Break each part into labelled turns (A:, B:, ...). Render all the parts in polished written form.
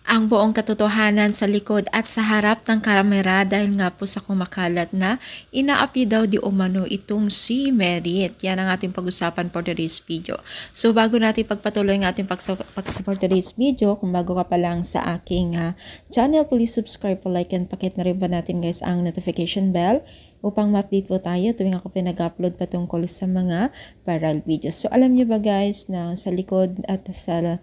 A: ang buong katotohanan sa likod at sa harap ng kamera dahil nga po sa kumakalat na inaapi daw di umano itong si Merit. Yan ang ating pag-usapan for today's video. So bago natin pagpatuloy ng ating pag-support today's video, kung bago ka pa lang sa aking channel, please subscribe po, like, and pakit na rin ba natin guys ang notification bell upang ma-update po tayo tuwing ako pinag-upload patungkol sa mga viral videos. So alam niyo ba guys na sa likod at sa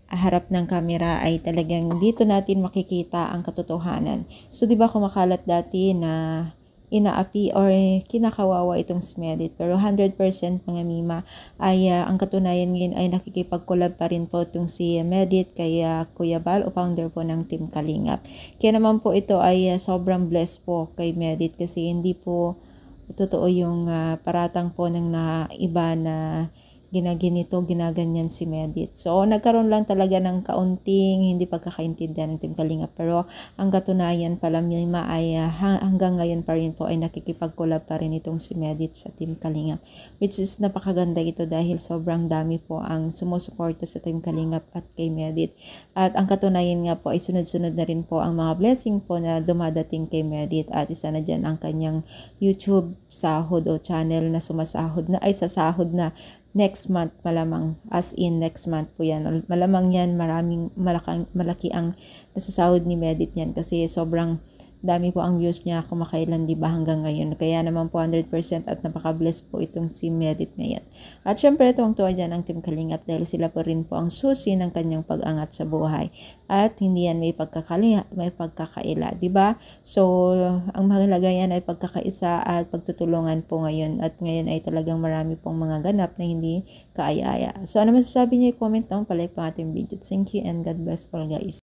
A: harap ng kamera ay talagang dito natin makikita ang katotohanan. So, di ba kumakalat dati na inaapi or kinakawawa itong si Merit. Pero 100% mga mima ay ang katunayan ngayon ay nakikipag-collab pa rin po itong si Merit kay Kuya Bal o founder po ng Team Kalingap. Kaya naman po ito ay sobrang blessed po kay Merit kasi hindi po totoo yung paratang po ng iba na ginaganyan si Merit. So, nagkaroon lang talaga ng kaunting hindi pagkakaintindihan ng Team Kalingap. Pero, ang katunayan pala Mima ay hanggang ngayon pa rin po ay nakikipag-collab pa rin itong si Merit sa Team Kalingap. Which is napakaganda ito dahil sobrang dami po ang sumusuporta sa Team Kalingap at kay Merit. At ang katunayan nga po ay sunod-sunod na rin po ang mga blessing po na dumadating kay Merit. At isa na dyan ang kanyang YouTube sahod o channel na sumasahod na ay sasahod na next month malamang, as in next month po yan. Malamang yan, malaki ang nasasahod ni Merit yan kasi sobrang dami po ang views niya kumakailan, di ba, hanggang ngayon. Kaya naman po 100% at napaka-bless po itong si Merit ngayon. At syempre tuwang-tuwa dyan ang Team Kalingap dahil sila po rin po ang susi ng kanyang pag-angat sa buhay. At hindi yan may pagkakaila, di ba? So, ang mahalaga yan ay pagkakaisa at pagtutulungan po ngayon. At ngayon ay talagang marami pong mga ganap na hindi kaaya-aya. So, ano masasabi niyo? I-comment down, palike po ating video. Thank you and God bless all guys.